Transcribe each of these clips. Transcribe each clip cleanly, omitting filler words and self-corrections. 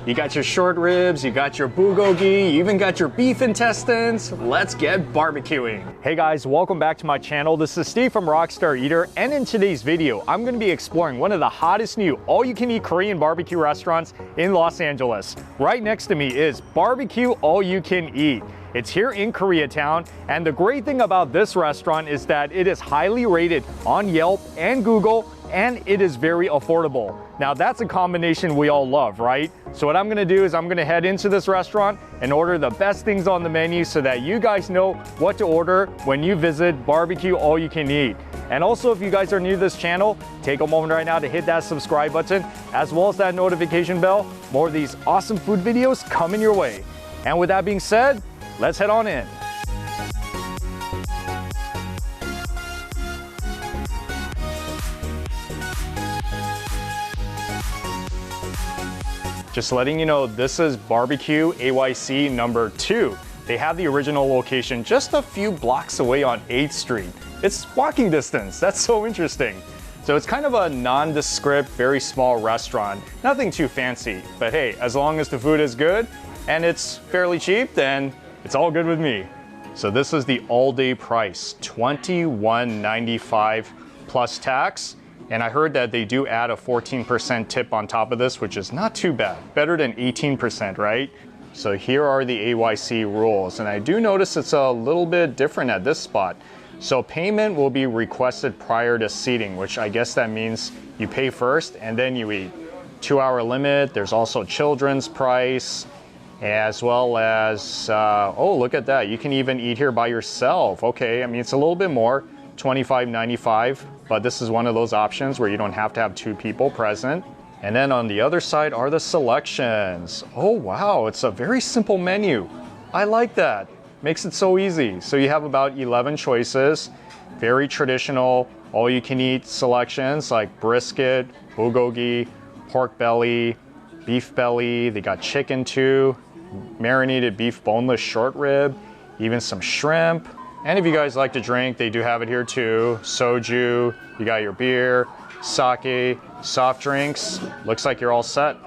You got your short ribs, you got your bulgogi, you even got your beef intestines. Let's get barbecuing. Hey guys, welcome back to my channel. This is Steve from Rockstar Eater, and in today's video, I'm gonna be exploring one of the hottest new all-you-can-eat Korean barbecue restaurants in Los Angeles. Right next to me is BBQ All-You-Can-Eat. It's here in Koreatown, and the great thing about this restaurant is that it is highly rated on Yelp and Google, and it is very affordable. Now that's a combination we all love, right? So what I'm gonna do is I'm gonna head into this restaurant and order the best things on the menu so that you guys know what to order when you visit BBQ All-You-Can-Eat. And also, if you guys are new to this channel, take a moment right now to hit that subscribe button, as well as that notification bell. More of these awesome food videos coming your way. And with that being said, let's head on in. Just letting you know, this is BBQ AYCE number 2. They have the original location just a few blocks away on 8th Street. It's walking distance. That's so interesting. So it's kind of a nondescript, very small restaurant. Nothing too fancy, but hey, as long as the food is good and it's fairly cheap, then it's all good with me. So this is the all-day price, $21.95 plus tax. And I heard that they do add a 14% tip on top of this, which is not too bad. Better than 18%, right? So here are the AYCE rules. And I do notice it's a little bit different at this spot. So payment will be requested prior to seating, which I guess that means you pay first and then you eat. 2-hour limit. There's also children's price, as well as, oh, look at that. You can even eat here by yourself. Okay, I mean, it's a little bit more, $25.95. But this is one of those options where you don't have to have 2 people present. And then on the other side are the selections. Oh wow, it's a very simple menu. I like that. Makes it so easy. So you have about 11 choices. Very traditional, all-you-can-eat selections like brisket, bulgogi, pork belly, beef belly. They got chicken too, marinated beef boneless short rib, even some shrimp. And if you guys like to drink, they do have it here too. Soju, you got your beer, sake, soft drinks. Looks like you're all set.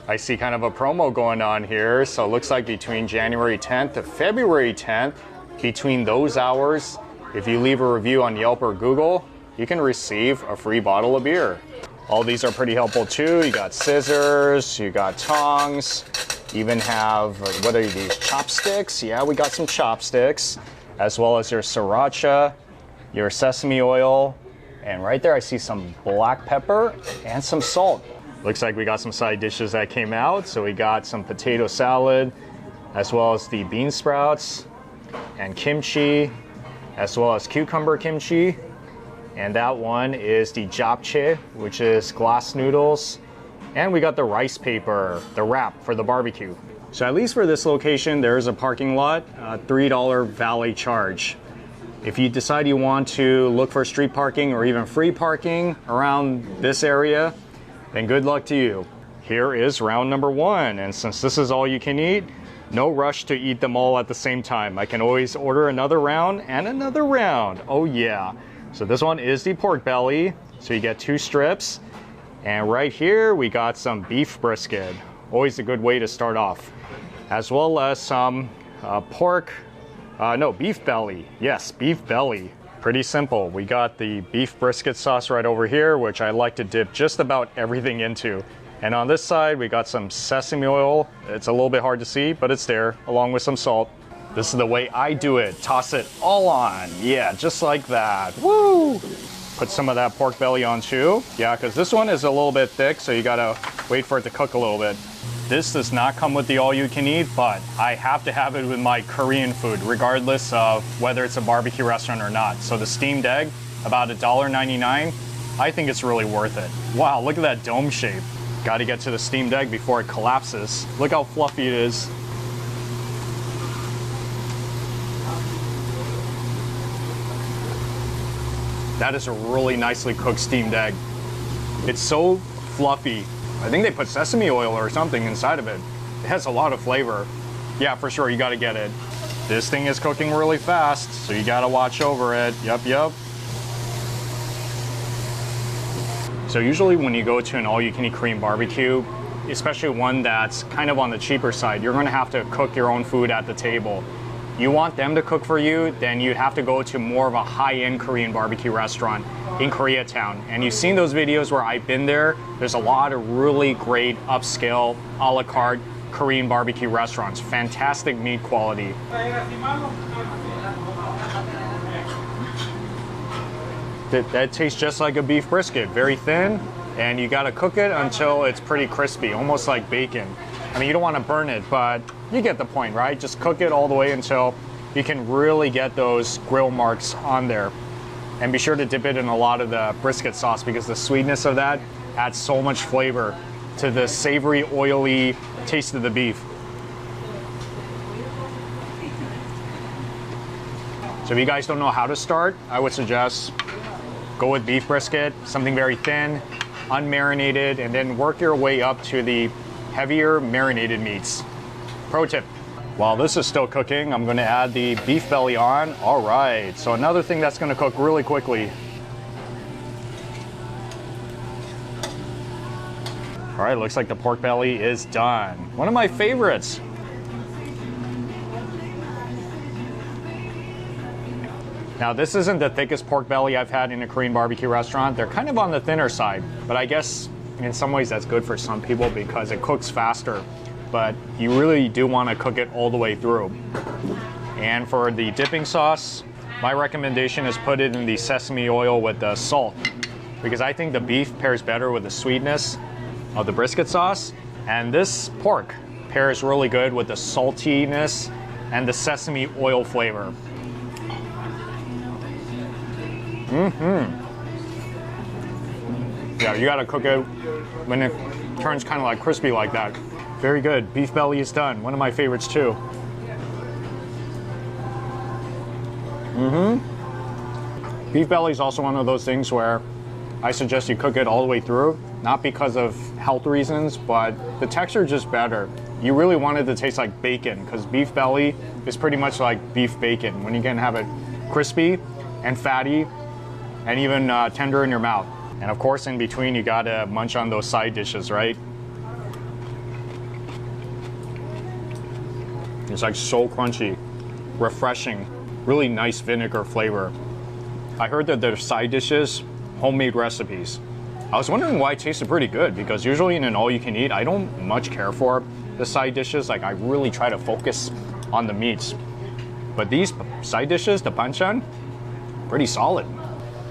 I see kind of a promo going on here. So it looks like between January 10th to February 10th, between those hours, if you leave a review on Yelp or Google, you can receive a free bottle of beer. All these are pretty helpful too. You got scissors, you got tongs, even have, what are these, chopsticks? Yeah, we got some chopsticks, as well as your sriracha, your sesame oil, and right there I see some black pepper and some salt. Looks like we got some side dishes that came out. So we got some potato salad, as well as the bean sprouts, and kimchi, as well as cucumber kimchi. And that one is the japchae, which is glass noodles. And we got the rice paper, the wrap for the barbecue. So at least for this location, there is a parking lot, $3 valet charge. If you decide you want to look for street parking or even free parking around this area, then good luck to you. Here is round number 1. And since this is all you can eat, no rush to eat them all at the same time. I can always order another round and another round. Oh yeah. So this one is the pork belly. So you get 2 strips. And right here, we got some beef brisket. Always a good way to start off. As well as some beef belly. Yes, beef belly. Pretty simple. We got the beef brisket sauce right over here, which I like to dip just about everything into. And on this side, we got some sesame oil. It's a little bit hard to see, but it's there, along with some salt. This is the way I do it. Toss it all on. Yeah, just like that. Woo! Put some of that pork belly on too. Yeah, because this one is a little bit thick, so you gotta wait for it to cook a little bit. This does not come with the all-you-can-eat, but I have to have it with my Korean food, regardless of whether it's a barbecue restaurant or not. So the steamed egg, about $1.99. I think it's really worth it. Wow, look at that dome shape. Got to get to the steamed egg before it collapses. Look how fluffy it is. That is a really nicely cooked steamed egg. It's so fluffy. I think they put sesame oil or something inside of it. It has a lot of flavor. Yeah, for sure, you gotta get it. This thing is cooking really fast, so you gotta watch over it. Yep. So usually when you go to an all-you-can-eat Korean barbecue, especially one that's kind of on the cheaper side, you're gonna have to cook your own food at the table. You want them to cook for you, then you'd have to go to more of a high-end Korean barbecue restaurant in Koreatown. And you've seen those videos where I've been there. There's a lot of really great upscale a la carte Korean barbecue restaurants. Fantastic meat quality. That tastes just like a beef brisket, very thin, and you gotta cook it until it's pretty crispy, almost like bacon. I mean, you don't wanna burn it, but you get the point, right? Just cook it all the way until you can really get those grill marks on there. And be sure to dip it in a lot of the brisket sauce because the sweetness of that adds so much flavor to the savory, oily taste of the beef. So if you guys don't know how to start, I would suggest go with beef brisket, something very thin, unmarinated, and then work your way up to the heavier marinated meats. Pro tip. While this is still cooking, I'm gonna add the beef belly on. All right, so another thing that's gonna cook really quickly. All right, looks like the pork belly is done. One of my favorites. Now, this isn't the thickest pork belly I've had in a Korean barbecue restaurant. They're kind of on the thinner side, but I guess in some ways that's good for some people because it cooks faster, but you really do want to cook it all the way through. And for the dipping sauce, my recommendation is put it in the sesame oil with the salt because I think the beef pairs better with the sweetness of the brisket sauce, and this pork pairs really good with the saltiness and the sesame oil flavor. Yeah, you gotta cook it when it turns kind of like crispy like that. Very good. Beef belly is done. One of my favorites too. Beef belly is also one of those things where I suggest you cook it all the way through, not because of health reasons, but the texture is just better. You really want it to taste like bacon because beef belly is pretty much like beef bacon when you can have it crispy and fatty and even tender in your mouth. And of course, in between, you gotta munch on those side dishes, right? It's like so crunchy, refreshing, really nice vinegar flavor. I heard that their side dishes, homemade recipes. I was wondering why it tasted pretty good because usually in an all-you-can-eat, I don't much care for the side dishes. Like I really try to focus on the meats. But these side dishes, the banchan, pretty solid.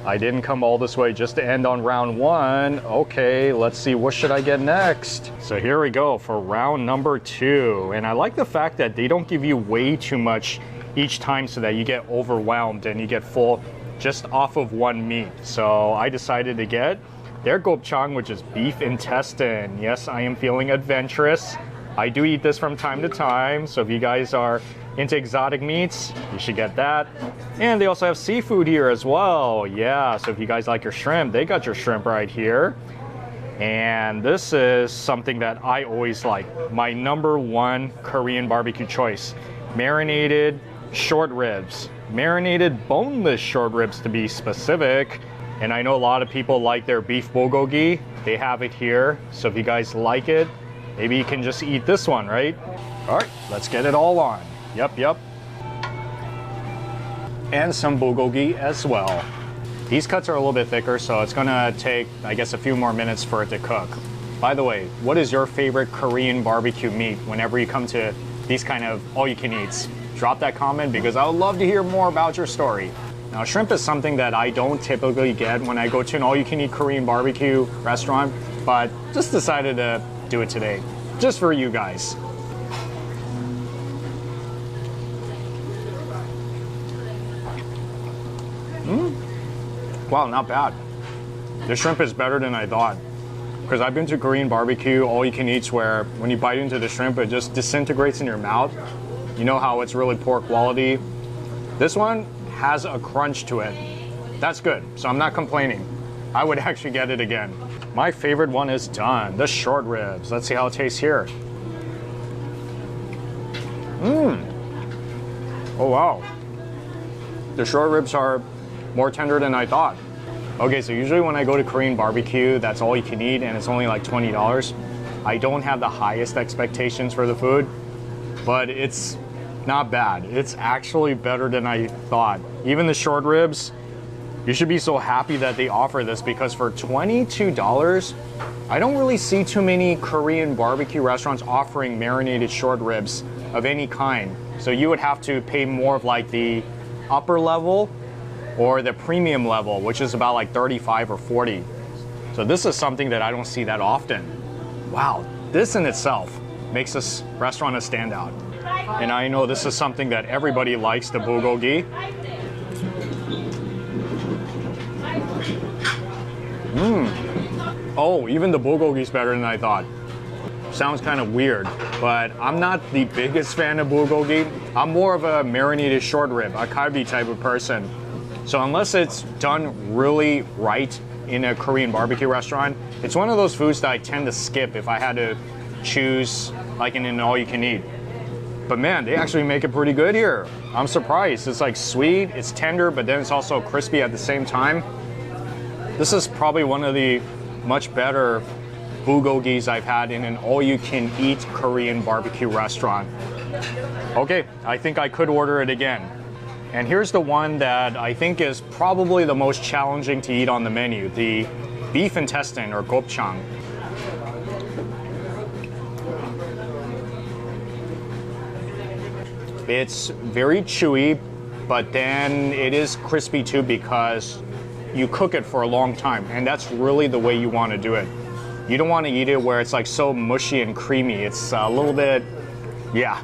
I didn't come all this way just to end on round one. Okay, let's see, what should I get next? So here we go for round number 2. And I like the fact that they don't give you way too much each time so that you get overwhelmed and you get full just off of one meat. So I decided to get their gopchang, which is beef intestine. Yes, I am feeling adventurous. I do eat this from time to time. So if you guys are into exotic meats, you should get that. And they also have seafood here as well. Yeah, so if you guys like your shrimp, they got your shrimp right here. And this is something that I always like. My #1 Korean barbecue choice. Marinated short ribs. Marinated boneless short ribs to be specific. And I know a lot of people like their beef bulgogi. They have it here. So if you guys like it, maybe you can just eat this one, right? All right, let's get it all on. Yep. And some bulgogi as well. These cuts are a little bit thicker, so it's gonna take, I guess, a few more minutes for it to cook. By the way, what is your favorite Korean barbecue meat whenever you come to these kind of all-you-can-eats? Drop that comment because I would love to hear more about your story. Now, shrimp is something that I don't typically get when I go to an all-you-can-eat Korean barbecue restaurant, but just decided to do it today, just for you guys. Wow, not bad. The shrimp is better than I thought. Because I've been to Korean barbecue, all-you-can-eats, where when you bite into the shrimp, it just disintegrates in your mouth. You know how it's really poor quality. This one has a crunch to it. That's good, so I'm not complaining. I would actually get it again. My favorite one is done, the short ribs. Let's see how it tastes here. Oh wow. The short ribs are more tender than I thought. Okay, so usually when I go to Korean barbecue, that's all you can eat and it's only like $20. I don't have the highest expectations for the food, but it's not bad. It's actually better than I thought. Even the short ribs, you should be so happy that they offer this, because for $22, I don't really see too many Korean barbecue restaurants offering marinated short ribs of any kind. So you would have to pay more of like the upper level or the premium level, which is about like 35 or 40. So this is something that I don't see that often. Wow, this in itself makes this restaurant a standout. And I know this is something that everybody likes, the bulgogi. Oh, even the bulgogi is better than I thought. Sounds kind of weird, but I'm not the biggest fan of bulgogi. I'm more of a marinated short rib, a Kbbq type of person. So unless it's done really right in a Korean barbecue restaurant, it's one of those foods that I tend to skip if I had to choose like in an all-you-can-eat. But man, they actually make it pretty good here. I'm surprised. It's like sweet, it's tender, but then it's also crispy at the same time. This is probably one of the much better bulgogis I've had in an all-you-can-eat Korean barbecue restaurant. Okay, I think I could order it again. And here's the one that I think is probably the most challenging to eat on the menu, the beef intestine, or gopchang. It's very chewy, but then it is crispy too because you cook it for a long time, and that's really the way you want to do it. You don't want to eat it where it's like so mushy and creamy. It's a little bit, yeah.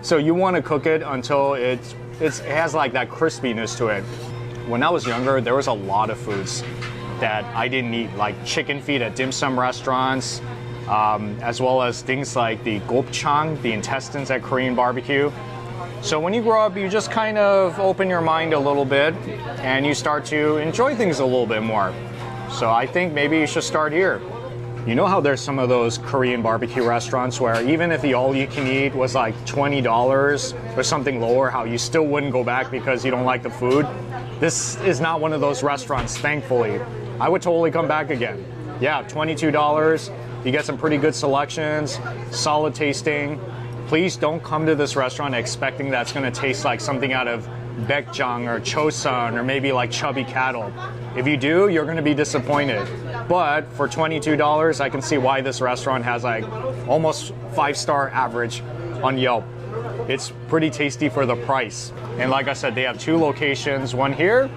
So you want to cook it until it has like that crispiness to it. When I was younger, there was a lot of foods that I didn't eat, like chicken feet at dim sum restaurants, as well as things like the gopchang, the intestines at Korean barbecue. So when you grow up, you just kind of open your mind a little bit and you start to enjoy things a little bit more. So I think maybe you should start here. You know how there's some of those Korean barbecue restaurants where even if the all-you-can-eat was like $20 or something lower, how you still wouldn't go back because you don't like the food? This is not one of those restaurants, thankfully. I would totally come back again. Yeah, $22, you get some pretty good selections, solid tasting. Please don't come to this restaurant expecting that's going to taste like something out of baekjang or chosun or maybe like chubby cattle. If you do, you're going to be disappointed. But for $22, I can see why this restaurant has like almost 5-star average on Yelp. It's pretty tasty for the price. And like I said, they have 2 locations, one here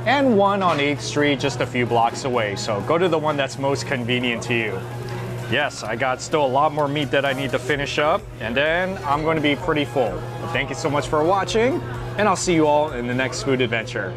and one on 8th Street, just a few blocks away. So go to the one that's most convenient to you. Yes, I got still a lot more meat that I need to finish up, and then I'm going to be pretty full. But thank you so much for watching, and I'll see you all in the next food adventure.